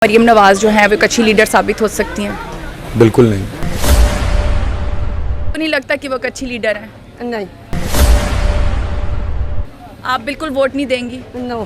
मरियम नवाज़ जो है वो एक अच्छी लीडर साबित हो सकती हैं? बिल्कुल नहीं। तो नहीं लगता कि वो एक अच्छी लीडर है? नहीं। आप बिल्कुल वोट नहीं देंगी? नो।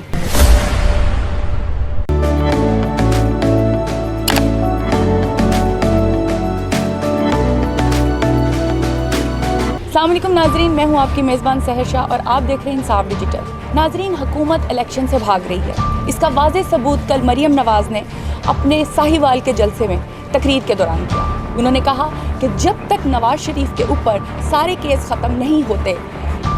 अस्सलाम वालेकुम नाजरीन, मैं हूं आपकी मेज़बान सहर शाह और आप देख रहे हैं इंसाफ डिजिटल। नाजरीन, हुकूमत इलेक्शन से भाग रही है। इसका वाज़ेह सबूत कल मरियम नवाज़ ने अपने साहिवाल के जलसे में तकरीर के दौरान किया। उन्होंने कहा कि जब तक नवाज शरीफ के ऊपर सारे केस ख़त्म नहीं होते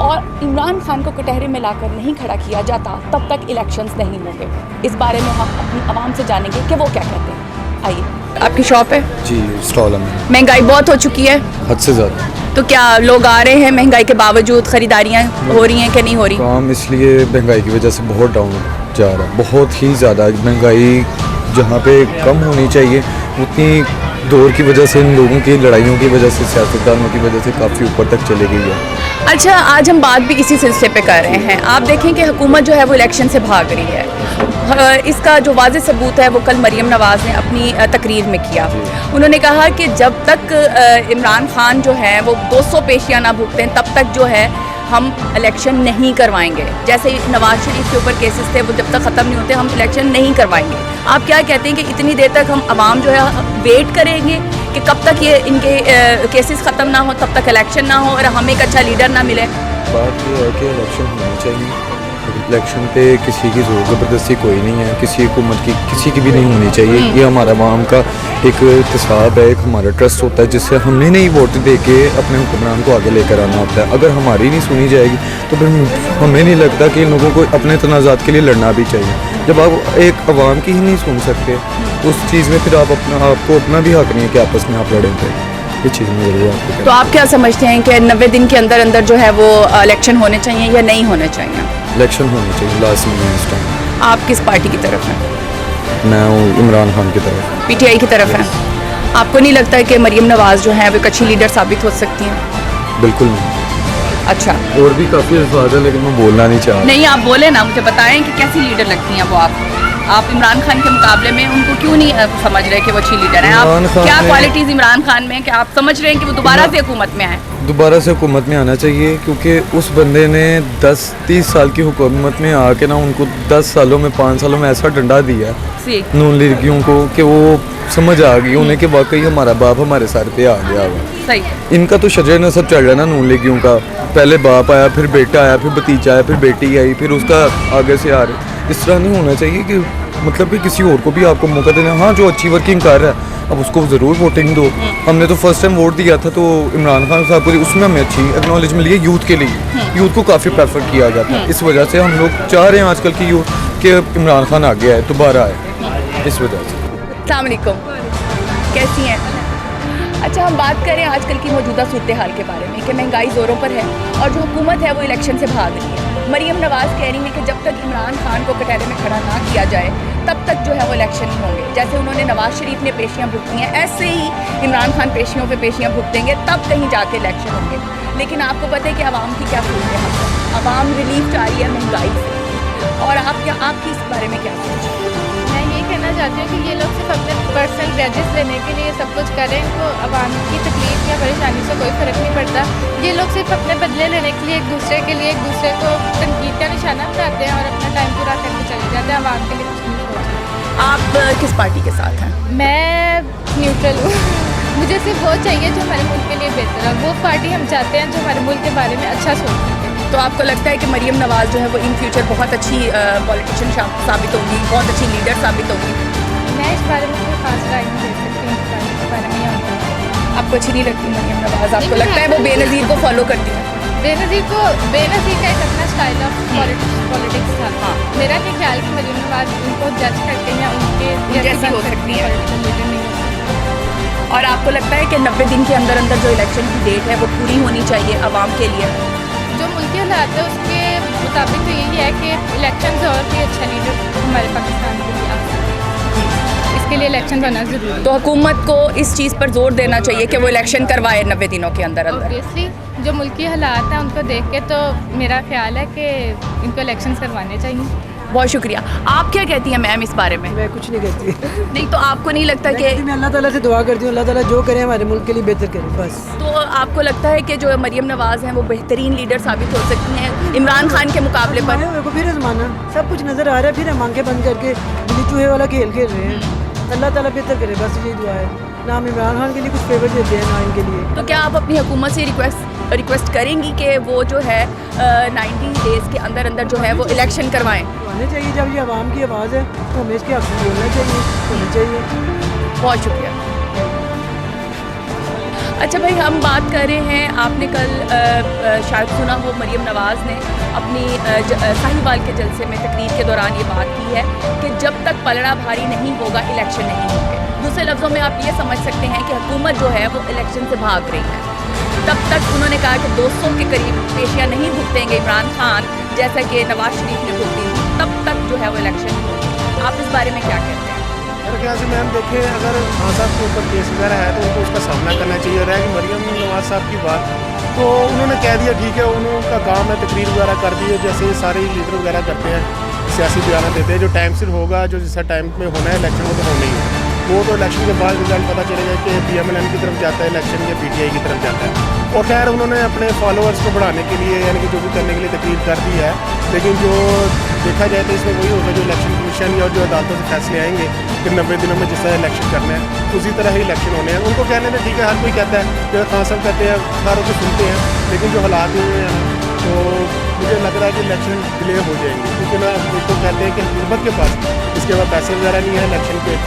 और इमरान खान को कटहरे में लाकर नहीं खड़ा किया जाता तब तक इलेक्शंस नहीं होंगे। इस बारे में हम अपनी आवाम से जानेंगे कि वो क्या कहते हैं। आइए, आपकी शॉप है? जी, स्टॉल है। महंगाई बहुत हो चुकी है, हद से ज़्यादा। तो क्या लोग आ रहे हैं महंगाई के बावजूद? ख़रीदारियाँ हो रही हैं कि नहीं हो रही? काम इसलिए महंगाई की वजह से बहुत डाउन जा रहा है, बहुत ही ज़्यादा। महंगाई जहाँ पे कम होनी चाहिए उतनी दौर की वजह से, इन लोगों की लड़ाइयों की वजह से, सियासतदानों की वजह से काफ़ी ऊपर तक चली गई है। अच्छा, आज हम बात भी इसी सिलसिले पे कर रहे हैं। आप देखें कि हुकूमत जो है वो इलेक्शन से भाग रही है। इसका जो वाज़ेह सबूत है वो कल मरियम नवाज़ ने अपनी तकरीर में किया। उन्होंने कहा कि जब तक इमरान खान जो है वो 200 पेशियाँ ना भुगतें तब तक जो है हम इलेक्शन नहीं करवाएंगे। जैसे नवाज शरीफ के ऊपर केसेस थे, वो जब तक ख़त्म नहीं होते हम इलेक्शन नहीं करवाएंगे। आप क्या कहते हैं कि इतनी देर तक हम आवाम जो है वेट करेंगे कि कब तक ये इनके केसेस ख़त्म ना हो, तब तक इलेक्शन ना हो और हमें एक अच्छा लीडर ना मिले? बात ये है कि इलेक्शन होनी चाहिए। इलेक्शन पे किसी की ज़ोर ज़बरदस्ती कोई नहीं है, किसी हुकूमत की किसी की भी नहीं होनी चाहिए। ये हमारा आवाम का एक इत्तेसाब है, एक हमारा ट्रस्ट होता है जिससे हमने नहीं वोट दे के अपने हुक्मरान को आगे लेकर आना होता है। अगर हमारी नहीं सुनी जाएगी तो फिर हमें नहीं लगता कि इन लोगों को अपने तनाज़ात के लिए लड़ना भी चाहिए। जब आप एक आवाम की ही नहीं सुन सकते उस चीज़ में फिर आपको अपना भी हक नहीं है कि आपस में आप लड़ें। थे ये चीज़ में तो आप क्या समझते हैं कि 90 दिन के अंदर अंदर जो है वो इलेक्शन होने चाहिए या नहीं होने चाहिए? इलेक्शन होने चाहिए लास्ट में इस टाइम। आप किस पार्टी की तरफ हैं? मैं हूँ इमरान खान की तरफ। पीटीआई की तरफ हैं। आपको नहीं लगता है कि मरियम नवाज़ जो है वो एक अच्छी लीडर साबित हो सकती हैं? बिल्कुल नहीं। अच्छा, और भी काफ़ी अल्फाज है लेकिन मैं बोलना नहीं चाह रहा। नहीं, आप बोले ना, मुझे बताएं कि कैसी लीडर लगती हैं वो आप इमरान खान के मुकाबले में उनको क्यों नहीं समझ रहे कि वो अच्छी लीडर हैं? आप क्या क्वालिटीज़ इमरान खान में कि आप समझ रहे हैं कि वो दोबारा से हुकूमत में आए? दोबारा से हुकूमत में आना चाहिए क्योंकि उस बंदे ने 10-30 साल की हुकूमत में आके ना उनको 10 सालों में 5 सालों में ऐसा डंडा दिया नून लीगियों को कि वो समझ आ गई उन्हें कि वाकई हमारा बाप हमारे सर पे आ गया हुआ। सही। इनका तो शजर नसब चल रहा है ना नून लीगियों का। पहले बाप आया, फिर बेटा आया, फिर भतीजा आया, फिर बेटी आई, फिर उसका आगे से आ रहे। इस तरह नहीं होना चाहिए कि मतलब कि किसी और को भी आपको मौका देना। हाँ, जो अच्छी वर्किंग कर रहा है अब उसको ज़रूर वोटिंग दो। हमने तो फर्स्ट टाइम वोट दिया था तो इमरान खान साहब को, उसमें हमें अच्छी एक्नॉलेजमेंट लिए यूथ के लिए। यूथ को काफ़ी प्रेफर किया जाता है। इस वजह से हम लोग चाह रहे हैं आजकल की यूथ कि इमरान खान आगे आए, दोबारा आए, इस वजह से। अस्सलाम वालेकुम, कैसी हैं? अच्छा, हम बात करें आजकल की मौजूदा सूरत हाल के बारे में कि महंगाई ज़ोरों पर है और जो हुकूमत है वो इलेक्शन से भाग रही है। मरियम नवाज़ कह रही है कि जब तक इमरान खान को कटहरे में खड़ा ना किया जाए तब तक जो है वो इलेक्शन नहीं होंगे। जैसे उन्होंने नवाज शरीफ ने पेशियाँ भुगती हैं, ऐसे ही इमरान खान पेशियों पे पेशियाँ भुगतेंगे तब कहीं जाके इलेक्शन होंगे। लेकिन आपको पता है कि आवाम की क्या सोच है? आवाम रिलीफ चाह रही है महंगाई से, और आपकी इस बारे में क्या सोच है? मैं ये कहना चाहती हूँ कि ये लोग सिर्फ अपने पर्सनल ग्रेजेस लेने के लिए सब कुछ करें, इनको आवाम की तकलीफ या परेशानी से कोई फ़र्क नहीं पड़ता। ये लोग सिर्फ अपने बदले लेने के लिए एक दूसरे को तनकीद का निशाना बनाते हैं और अपना टाइम पूरा करके चले जाते हैं। आवाम के लिए कुछ नहीं सोचते। आप किस पार्टी के साथ हैं? मैं न्यूट्रल हूँ। मुझे सिर्फ वो चाहिए जो हमारे मुल्क के लिए बेहतर है। वो पार्टी हम चाहते हैं जो हमारे मुल्क के बारे में अच्छा सोचते हैं। तो आपको लगता है कि मरियम नवाज़ जो है वो इन फ्यूचर बहुत अच्छी पॉलिटिशियन साबित होगी, बहुत अच्छी लीडर साबित होगी? मैं इस बारे में कोई खास राय नहीं दे सकती हूँ। इस पार्टी के बारे में आपको अच्छी नहीं लगती मरियम नवाज़? आपको लगता है वो बेनज़ीर को फॉलो करती है? बेनज़ीर का एक अपना स्टाइल ऑफ पॉलिटिक्स था। हाँ। मेरा क्या ख्याल कि मरियम नवाज़ उनको जज करके या उनके जैसी हो सकती है। पॉलिटिकल लीडर नहीं हो सकती। और आपको लगता है कि 90 दिन के अंदर अंदर जो इलेक्शन की डेट है वो पूरी होनी चाहिए आवाम के लिए? जो मुल्की हालात है उसके मुताबिक तो यही है कि इलेक्शन और भी अच्छा लीडर हमारे पाकिस्तान के लिए आ सकता है। इसके लिए इलेक्शन होना ज़रूरी है। तो हुकूमत को इस चीज़ पर जोर देना चाहिए कि वो इलेक्शन करवाए 90 दिनों के अंदर अंदर। ऑब्वियसली जो मुल्की हालात हैं उनको देख के तो मेरा ख्याल है कि इनको इलेक्शन करवाने चाहिए। बहुत शुक्रिया। आप क्या कहती हैं मैम इस बारे में? मैं कुछ नहीं कहती। नहीं तो आपको नहीं लगता कि मैं अल्लाह ताला से दुआ करती हूँ, अल्लाह ताला जो करे हमारे मुल्क के लिए बेहतर करे बस। तो आपको लगता है कि जो मरियम नवाज़ हैं वो बेहतरीन लीडर साबित हो सकती हैं इमरान खान के मुकाबले पर? मेरे को फिर आजमाना, सब कुछ नज़र आ रहा है, फिर हम आंखें बंद करके बिल्ली चूहे वाला खेल खेल रहे हैं। अल्लाह ताला बेहतर करे बस, यही दुआ है। ना हम इमरान खान के लिए कुछ फेवर देते हैं ना इनके लिए। तो क्या आप अपनी हुकूमत से रिक्वेस्ट करेंगी कि वो जो है 90 डेज़ के अंदर अंदर जो है वो इलेक्शन करवाएं? होने चाहिए, जब ये आवाम की आवाज़ है तो हमें इसके हक़ में बोलना चाहिए, होना चाहिए। बहुत शुक्रिया। अच्छा भाई, हम बात कर रहे हैं, आपने कल शायद सुना हो मरियम नवाज़ ने अपनी साहिवाल के जलसे में तकरीर के दौरान ये बात की है कि जब तक पलड़ा भारी नहीं होगा इलेक्शन नहीं होंगे। दूसरे लफ्ज़ों में आप ये समझ सकते हैं कि हुकूमत जो है वो इलेक्शन से भाग रही है। तब तक उन्होंने कहा कि 200 के करीब पेशियाँ नहीं भुगतेंगे इमरान खान जैसा कि नवाज शरीफ ने भुगती थी, तब तक जो है वो इलेक्शन नहीं होंगे। आप इस बारे में क्या कहते हैं? मेरे ख्याल से मैम देखें, अगर खान साहब के ऊपर केस वगैरह है तो उनको उसका सामना करना चाहिए। रह कि मरियम नवाज साहब की बात, तो उन्होंने कह दिया ठीक है, उनका काम है तकरीर वगैरह कर दी है जैसे सारे लीडर वगैरह करते हैं, सियासी बयान देते हैं। जो टाइम सिर होगा, जो जिस टाइम में होना है इलेक्शन, वो तो होना ही है। वो तो इलेक्शन के बाद रिजल्ट पता चलेगा कि PMLN की तरफ जाता है इलेक्शन या PTI की तरफ जाता है। और खैर उन्होंने अपने फॉलोअर्स को बढ़ाने के लिए यानी कि जो भी करने के लिए तकरीर कर दी है, लेकिन जो देखा जाए तो इसमें वही होगा जो इलेक्शन कमीशन या जो अदालतों से फैसले आएंगे कि 90 दिनों में जिस तरह इलेक्शन करना है उसी तरह ही इलेक्शन होने हैं। उनको कहने में ठीक है, हर कोई कहता है, जो खान साहब कहते हैं सारों को सुनते हैं, लेकिन जो हालात हुए हैं तो मुझे लग रहा है कि इलेक्शन डिले हो जाएंगे, क्योंकि ना एक तो कहते हैं कि हुकूमत के पास इसके बाद पैसे वगैरह नहीं है इलेक्शन के,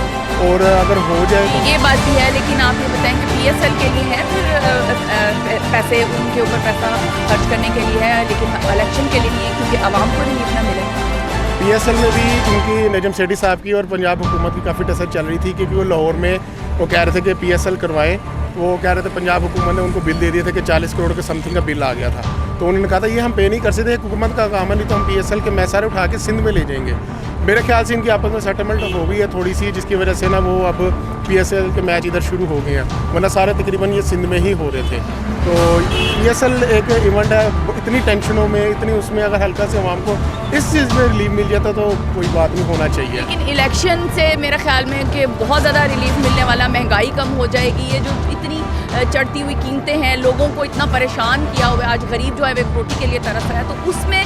और अगर हो जाए तो ये बात भी है, लेकिन आप ये बताएं कि PSL के लिए है, फिर पैसे उनके ऊपर पैसा खर्च करने के लिए है, लेकिन इलेक्शन के लिए नहीं है क्योंकि आवाम को रिलीफ ना मिले। PSL में भी इनकी नजम सेठी साहब की और पंजाब हुकूमत की काफ़ी टसर चल रही थी, क्योंकि वो लाहौर में वो कह रहे थे कि PSL करवाएं। वो कह रहे थे पंजाब हुकूमत ने उनको बिल दे दिए थे कि 40 करोड़ के समथिंग का बिल आ गया था, तो उन्होंने कहा था ये हम पे नहीं कर सकते, हुकूमत का काम है, नहीं तो हम PSL के मैसारे उठा के सिंध में ले जाएंगे। मेरे ख्याल से इनकी आपस में सेटलमेंट हो गई है थोड़ी सी, जिसकी वजह से ना वो अब PSL के मैच इधर शुरू हो गए हैं, वरना सारे तकरीबन ये सिंध में ही हो रहे थे। तो PSL एक इवेंट है, इतनी टेंशनों में, इतनी उसमें अगर हल्का से आवाम को इस चीज़ में रिलीफ मिल जाता तो कोई बात नहीं होना चाहिए। लेकिन इलेक्शन से मेरा ख्याल में कि बहुत ज़्यादा रिलीफ मिलने वाला, महंगाई कम हो जाएगी, ये जो इतनी चढ़ती हुई कीमतें हैं, लोगों को इतना परेशान किया हुआ है, आज गरीब जो है वो एक रोटी के लिए तरस रहा है, तो उसमें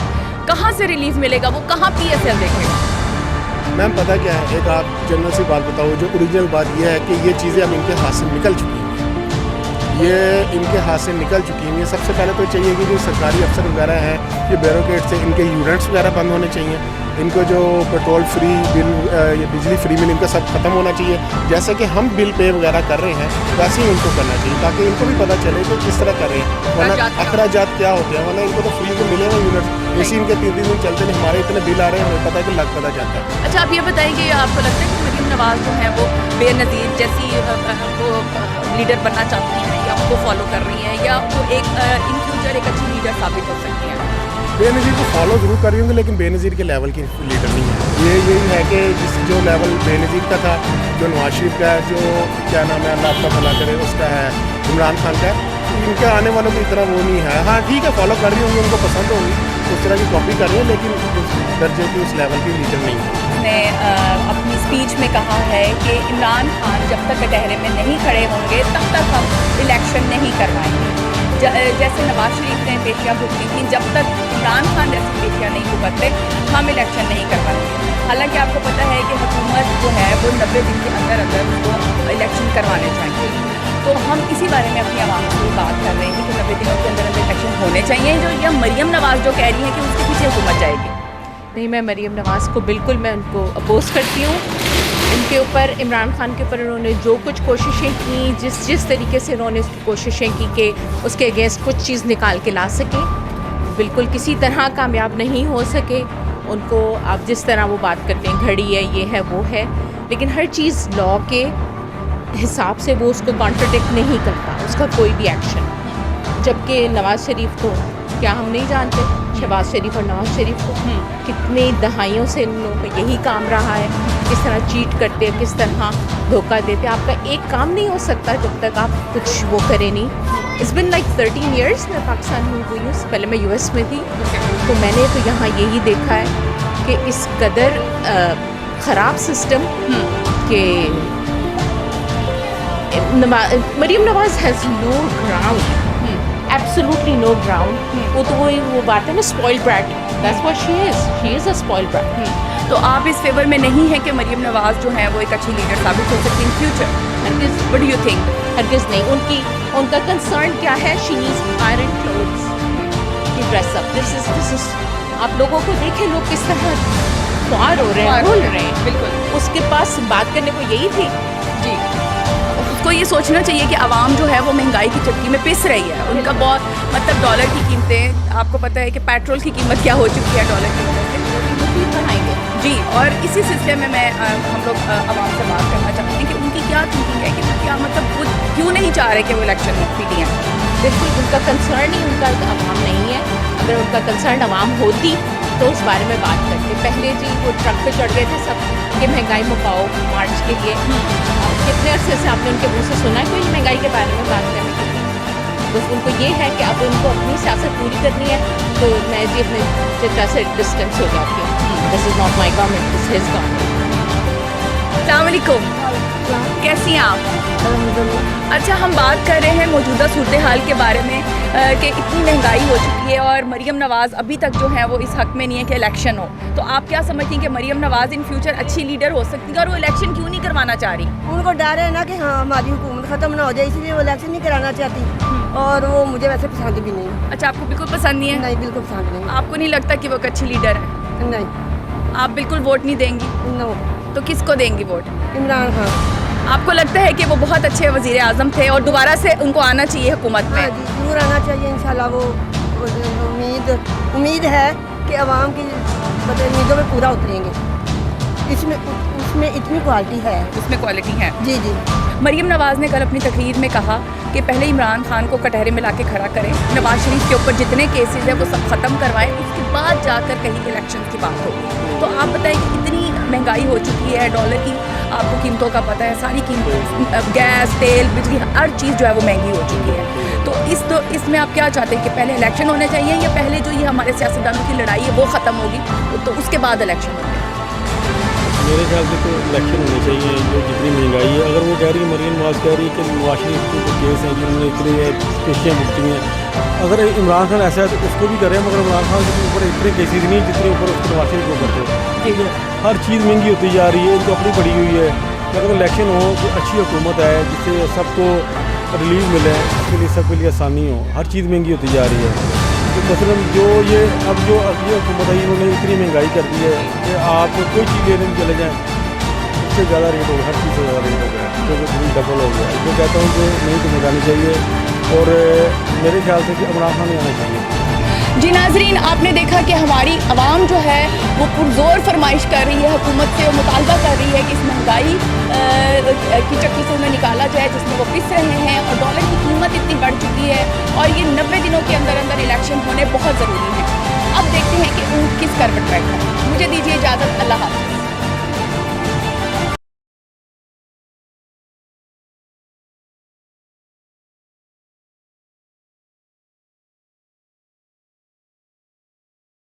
कहाँ से रिलीफ मिलेगा, वो कहाँ PSL देखेगा? मैम पता क्या है, एक आप जनरल सी बात बताओ, जो ओरिजिनल बात यह है कि ये चीज़ें अब इनके हाथ से निकल चुकी हैं, ये इनके हाथ से निकल चुकी हैं। सबसे पहले तो चाहिए कि जो सरकारी अफसर वगैरह हैं, ये ब्यूरोक्रेट से इनके यूनिट्स वगैरह बंद होने चाहिए, इनको जो पेट्रोल फ्री बिल, ये बिजली फ्री बिल, इनका सब खत्म होना चाहिए। जैसे कि हम बिल पे वगैरह कर रहे हैं वैसे ही इनको करना चाहिए, ताकि इनको भी पता चले कि किस तरह कर रहे हैं, वरना अखराजात क्या होते हैं, वरना इनको तो फ्री को मिलेगा यूनिट, इसी इनके 3 दिन चलते नहीं, हमारे इतने बिल आ रहे हैं, हमें पता है कि लग पता जाता है। अच्छा, आप ये बताएंगे, आपको लगता है कि मरियम नवाज़ जो है वो बेनज़ीर जैसी वो लीडर बनना चाहती हैं या उनको फॉलो कर रही हैं, या वो एक इन फ्यूचर एक अच्छी लीडर साबित हो सकती हैं? बेनज़ीर को फॉलो जरूर कर रही होंगी, लेकिन बेनज़ीर के लेवल की लीडर नहीं है। ये यही है कि जिस जो लेवल बेनज़ीर का था, जो नवाज शरीफ का है, जो क्या नाम है अल्लाह आपका भला करे उसका है, इमरान खान का है, इनके आने वालों की तरह वो नहीं है। हाँ ठीक है, फॉलो कर रही होंगी, उनको पसंद होगी, उस तरह की कॉपी कर रही है, लेकिन उस दर्जे की उस लेवल की लीडर नहीं है। ने अपनी स्पीच में कहा है कि इमरान खान जब तक कटहरे में नहीं खड़े होंगे तब तक हम इलेक्शन नहीं करवाएंगे। जैसे नवाज शरीफ ने पेशियाँ भुगती थी, जब तक इमरान खान जैसी पेशियाँ नहीं भुगतते हम इलेक्शन नहीं करवाएंगे। हालांकि आपको पता है कि हुकूमत जो है वो 90 दिन के अंदर अंदर उसको इलेक्शन करवाने चाहिए, तो हम इसी बारे में अपनी आवाम से बात कर रहे हैं कि 90 दिनों के अंदर अंदर इलेक्शन होने चाहिए, जो या मरियम नवाज़ जो कह रही है कि उसके पीछे हुकूमत जाएगी। नहीं, मैं मरियम नवाज़ को बिल्कुल मैं उनको अपोज़ करती हूँ। उनके ऊपर, इमरान खान के ऊपर उन्होंने जो कुछ कोशिशें की, जिस तरीके से उन्होंने कोशिशें की कि उसके अगेंस्ट कुछ चीज़ निकाल के ला सकें, बिल्कुल किसी तरह कामयाब नहीं हो सके। उनको आप जिस तरह वो बात करते हैं, घड़ी है, ये है, वो है, लेकिन हर चीज़ लॉ के हिसाब से वो उसको कॉन्ट्रडिक्ट नहीं करता, उसका कोई भी एक्शन। जबकि नवाज़ शरीफ को क्या हम नहीं जानते, शहबाज शरीफ और नवाज़ शरीफ को कितने दहाइयों से इन लोगों का यही काम रहा है, किस तरह चीट करते हैं, किस तरह धोखा देते। आपका एक काम नहीं हो सकता जब तक आप कुछ वो करें नहीं। इट्स बिन लाइक 13 ईयर्स मैं पाकिस्तान में हुई हूँ, पहले मैं US में थी, तो मैंने तो यहाँ यही देखा है कि इस कदर ख़राब सिस्टम के Maryam Nawaz has no ground, absolutely no ground. वो बात है ना, spoiled brat, that's what she is a spoiled brat. तो आप इस फेवर में नहीं है कि मरीम नवाज जो है वो एक अच्छी लीडर साबित हो सकती है इन फ्यूचर? हरगिज़, व्हाट डू यू थिंक? हरगिज़ नहीं। उनका कंसर्न क्या है? She needs iron clothes to dress up. This is आप लोगों को देखें, लोग किस तरह ख्वार हो रहे हैं, बोल रहे हैं। बिल्कुल। उसके पास बात करने को यही थी। जी, उसको ये सोचना चाहिए कि आवाम जो है वो महंगाई की चक्की में पिस रही है। उनका बहुत मतलब डॉलर की कीमतें, आपको पता है कि पेट्रोल की कीमत क्या हो चुकी है डॉलर की वजह से। बनाएंगे जी, और इसी सिलसिले में मैं हम लोग आवाम से बात करना चाहते हैं कि उनकी क्या थिंकिंग है, कि क्या मतलब वो क्यों नहीं चाह रहे कि वो इलेक्शन में PDM? बिल्कुल उनका कंसर्न ही उनका आवाम नहीं है। अगर उनका कंसर्न आवाम होती तो उस बारे में बात करते। पहले जी वो ट्रक पे चढ़ गए थे सब कि महंगाई मुकाओ मार्च के लिए। कितने अरसे से आपने उनके मुँह से सुना है कोई महंगाई के बारे में बात करने के लिए? बस उनको ये है कि अब उनको अपनी सियासत पूरी करनी है, तो मैं जी अपने चचा से डिस्टेंस हो जाती हूँ। This is not my government, this his government. अस्सलाम वालेकुम, कैसी हैं आप? अच्छा, हम बात कर रहे हैं मौजूदा सूरत हाल के बारे में कि इतनी महंगाई हो चुकी है और मरीम नवाज़ अभी तक जो है वो इस हक़ में नहीं है कि इलेक्शन हो। तो आप क्या समझती हैं कि मरीम नवाज़ इन फ्यूचर अच्छी लीडर हो सकती है और वो इलेक्शन क्यों नहीं करवाना चाह रही? उनको डर है ना कि हाँ हमारी हुकूमत ख़त्म ना हो जाए, इसलिए वो इलेक्शन नहीं कराना चाहती। और वो मुझे वैसे पसंद भी नहीं। अच्छा, आपको बिल्कुल पसंद नहीं है? नहीं, बिल्कुल पसंद नहीं। आपको नहीं लगता कि वो एक अच्छी लीडर है? नहीं। आप बिल्कुल वोट नहीं देंगी? नो। तो किसको देंगी वोट? इमरान खान। आपको लगता है कि वो बहुत अच्छे वज़ीर आज़म थे और दोबारा से उनको आना चाहिए हुकूमत हाँ में? जी, जरूर आना चाहिए इंशाल्लाह। वो उम्मीद है कि अवाम की मतलब उम्मीदों में पूरा उतरेंगे। उसमें इतनी क्वालिटी है। उसमें क्वालिटी है। जी जी। मरीम नवाज़ ने कल अपनी तकरीर में कहा कि पहले इमरान खान को कटहरे में लाके खड़ा करें, नवाज शरीफ के ऊपर जितने केसेस हैं वो सब ख़त्म करवाएं, उसके बाद जाकर कहीं इलेक्शन की बात होगी। तो आप बताएं कि इतनी महंगाई हो चुकी है, डॉलर की आपको कीमतों का पता है, सारी कीमतें, गैस, तेल, बिजली, हर चीज़ जो है वो महंगी हो चुकी है। तो इसमें आप क्या चाहते हैं कि पहले इलेक्शन होने चाहिए या पहले जो ये हमारे सियासतदानों की लड़ाई है वो ख़त्म होगी तो उसके बाद इलेक्शन होंगे? मेरे ख्याल से तो इलेक्शन होने चाहिए। जो जितनी महंगाई है, अगर वो कह रही है, मरीम नवाज कह रही है कि नवाज शरीफ के जो केस हैं जिन्होंने इतनी पेशियाँ भुगती हैं, अगर इमरान खान ऐसा है तो उसको भी करें, मगर इमरान खान के ऊपर इतने केसेज नहीं जितने ऊपर उसको नवाज शरीफ को करते हैं। ठीक है, हर चीज़ महंगी होती जा रही है, इनको अपनी पड़ी हुई है। अगर इलेक्शन हो तो अच्छी हुकूमत है जिससे सबको रिलीफ मिले, उसके लिए सबके लिए आसानी हो। हर चीज़ महंगी होती जा रही है। तो मसलन जो ये अब जो अगली हुकूमत आई उन्होंने इतनी महंगाई कर दी है कि आप कोई चीज़ लेने में चले जाएँ उससे ज़्यादा रेट हो गया, हर चीज़ से ज़्यादा रेट हो गया, तो डबल हो गया। मैं कहता हूँ कि नहीं तो लगानी चाहिए और मेरे ख्याल से कि इमरान खान नहीं आना चाहिए। जी नाजरीन, आपने देखा कि हमारी आवाम जो है वो पुरजोर फरमाइश कर रही है हुकूमत से, और मुतालबा कर रही है कि इस महंगाई की चक्की से उन्हें निकाला जाए जिसमें वो पिस रहे हैं, और डॉलर की कीमत इतनी बढ़ चुकी है और ये 90 दिनों के अंदर अंदर इलेक्शन होने बहुत ज़रूरी है। अब देखते हैं कि किस करवट बैठा है। मुझे दीजिए इजाज़त, अल्लाह हाफ़िज़।